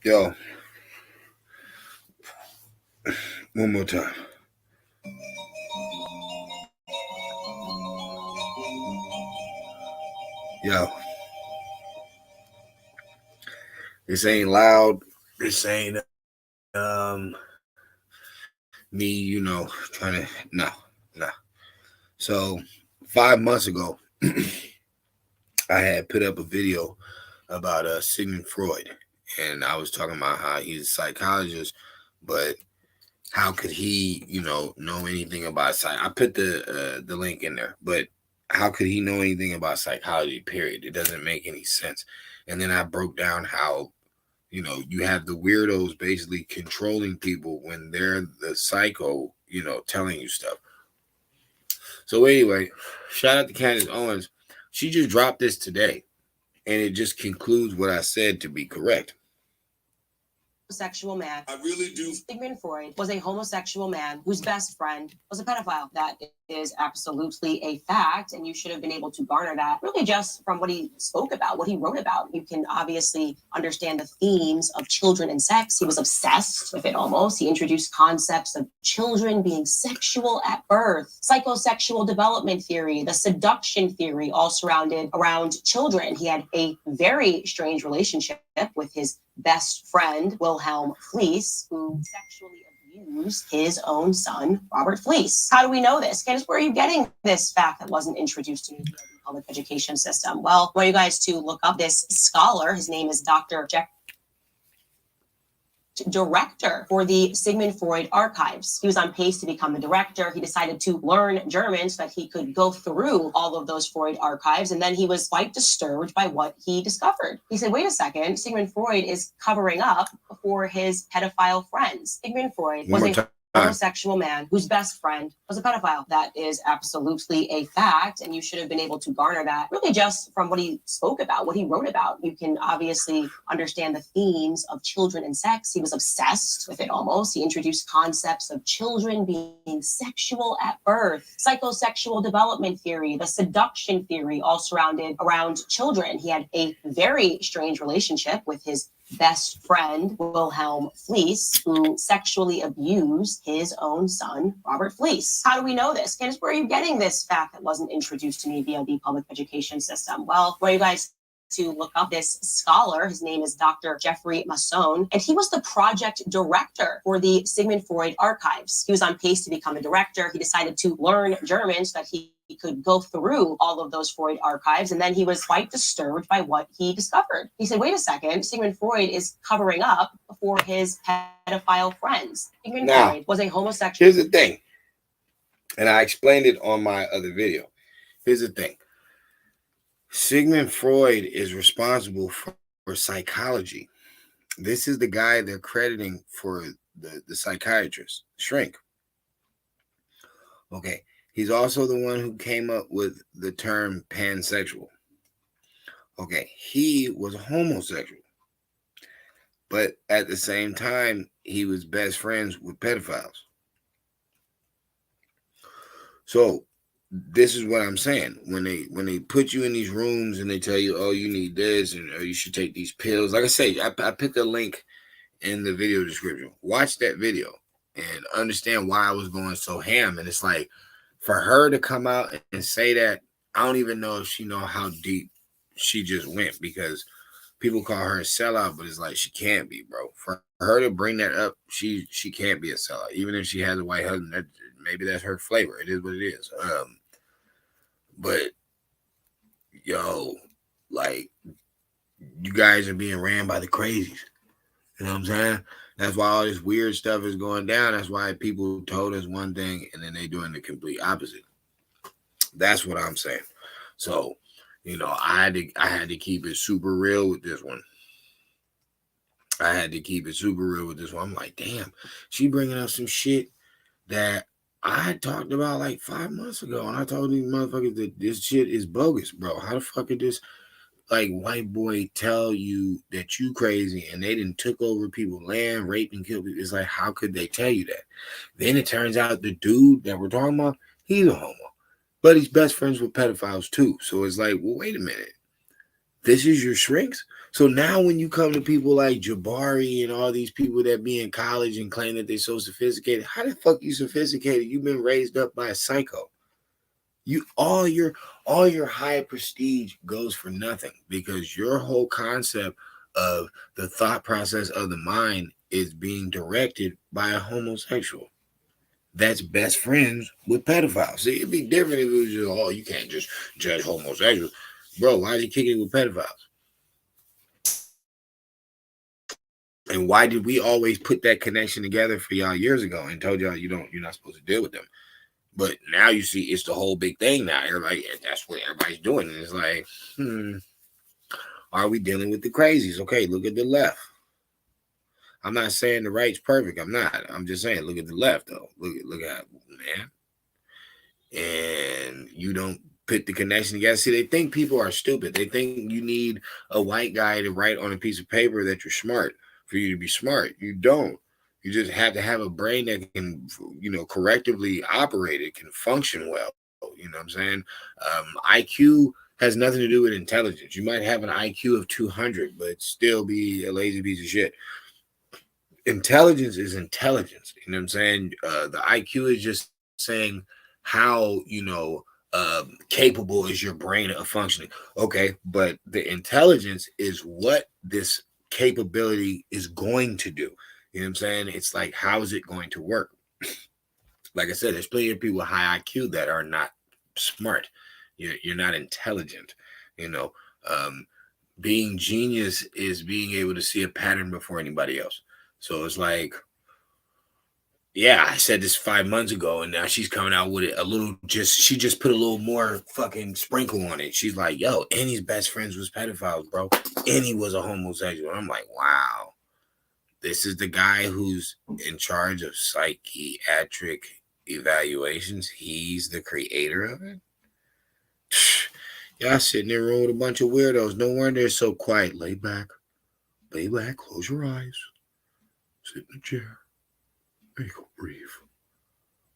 Yo, one more time. Yo, this ain't loud. This ain't me, trying to no. So 5 months ago, I had put up a video about Sigmund Freud, and I was talking about how he's a psychologist, but how could he, know anything about psych? I put the link in there, but how could he know anything about psychology? Period. It doesn't make any sense. And then I broke down how you have the weirdos basically controlling people when they're the psycho, telling you stuff. So anyway, shout out to Candace Owens. She just dropped this today, and it just concludes what I said to be correct. Sexual man. I really do. Sigmund Freud was a homosexual man whose best friend was a pedophile. That is absolutely a fact, and you should have been able to garner that really just from what he spoke about, what he wrote about. You can obviously understand the themes of children and sex. He was obsessed with it almost. He introduced concepts of children being sexual at birth, psychosexual development theory, the seduction theory, all surrounded around children. He had a very strange relationship with his best friend, Wilhelm Fleece, who sexually abused his own son, Robert Fleece. How do we know this? Candace, where are you getting this fact that wasn't introduced to me via the public education system? Well, I want you guys to look up this scholar. His name is Dr. Director for the Sigmund Freud archives. He was on pace to become the director. He decided to learn German so that he could go through all of those Freud archives, and then he was quite disturbed by what he discovered. He said, wait a second, Sigmund Freud is covering up for his pedophile friends. Sigmund Freud was a homosexual man whose best friend was a pedophile. That is absolutely a fact, and you should have been able to garner that really just from what he spoke about, what he wrote about. You can obviously understand the themes of children and sex. He was obsessed with it almost. He introduced concepts of children being sexual at birth, psychosexual development theory, the seduction theory, all surrounded around children. He had a very strange relationship with his best friend, Wilhelm Fleece, who sexually abused his own son, Robert Fleece. How do we know this? Candace, where are you getting this fact that wasn't introduced to me via the public education system? Well, where you guys to look up this scholar. His name is Dr. Jeffrey Masson, and he was the project director for the Sigmund Freud archives. He was on pace to become a director. He decided to learn German so that he could go through all of those Freud archives, and then he was quite disturbed by what he discovered. He said, wait a second, Sigmund Freud is covering up for his pedophile friends. Sigmund Freud was a homosexual. Here's the thing, and I explained it on my other video. Here's the thing. Sigmund Freud is responsible for psychology. This is the guy they're crediting for the psychiatrist, shrink. Okay. He's also the one who came up with the term pansexual. Okay. He was homosexual. But at the same time, he was best friends with pedophiles. So this is what I'm saying. When they put you in these rooms and they tell you, oh, you need this and you should take these pills. Like I say, I put the link in the video description. Watch that video and understand why I was going so ham. And it's like, for her to come out and say that, I don't even know if she know how deep she just went, because people call her a sellout, but it's like she can't be, bro. For her to bring that up, she can't be a sellout. Even if she has a white husband, maybe that's her flavor. It is what it is. But yo, like, you guys are being ran by the crazies. You know what I'm saying? That's why all this weird stuff is going down. That's why people told us one thing and then they're doing the complete opposite. That's what I'm saying. So, I had to keep it super real with this one. I'm like, damn, she bringing up some shit that I talked about like 5 months ago, and I told these motherfuckers that this shit is bogus, bro. How the fuck did this white boy tell you that you crazy and they didn't took over people's land, raped and killed people? It's like, how could they tell you that? Then it turns out the dude that we're talking about, he's a homo, but he's best friends with pedophiles too. So it's like, well, wait a minute. This is your shrinks? So now when you come to people like Jabari and all these people that be in college and claim that they're so sophisticated, how the fuck you sophisticated? You've been raised up by a psycho. You all your high prestige goes for nothing because your whole concept of the thought process of the mind is being directed by a homosexual that's best friends with pedophiles. See, it'd be different if it was just, oh, you can't just judge homosexuals. Bro, why is he kicking it with pedophiles? And why did we always put that connection together for y'all years ago and told y'all you're not supposed to deal with them? But now you see it's the whole big thing now. Everybody, that's what everybody's doing. And it's like, are we dealing with the crazies? Okay, look at the left. I'm not saying the right's perfect. I'm not. I'm just saying, look at the left though. Look at man. And you don't put the connection together. See, they think people are stupid. They think you need a white guy to write on a piece of paper that you're smart for you to be smart. You don't. You just have to have a brain that can, correctively operate. It can function well. You know what I'm saying? IQ has nothing to do with intelligence. You might have an IQ of 200, but still be a lazy piece of shit. Intelligence is intelligence. You know what I'm saying? The IQ is just saying how capable is your brain of functioning. Okay, but the intelligence is what this capability is going to do. You know what I'm saying? It's like, how is it going to work? Like I said, there's plenty of people with high IQ that are not smart. You're not intelligent. You know, being genius is being able to see a pattern before anybody else. So it's like, yeah, I said this 5 months ago, and now she's coming out with it a little. She just put a little more fucking sprinkle on it. She's like, "Yo, Annie's best friends was pedophiles, bro. Annie was a homosexual." I'm like, wow, this is the guy who's in charge of psychiatric evaluations. He's the creator of it. Y'all sitting in a room with a bunch of weirdos. No wonder they're so quiet. Lay back, close your eyes, sit in a chair. There you go, breathe.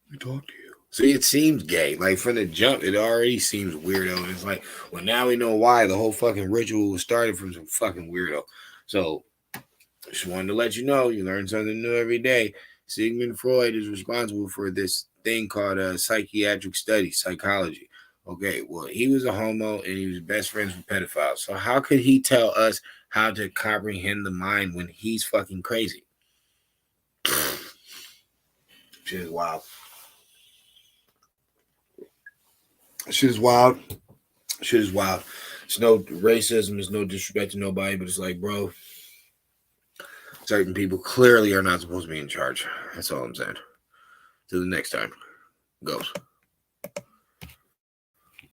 Let me talk to you. See, it seems gay. Like from the jump, it already seems weirdo. And it's like, well, now we know why the whole fucking ritual was started from some fucking weirdo. So, just wanted to let you know, you learn something new every day. Sigmund Freud is responsible for this thing called psychiatric study, psychology. Okay, well, he was a homo and he was best friends with pedophiles. So how could he tell us how to comprehend the mind when he's fucking crazy? Shit is wild. Shit is wild. Shit is wild. It's no racism. It's no disrespect to nobody, but it's like, bro, certain people clearly are not supposed to be in charge. That's all I'm saying. Till the next time. Goes.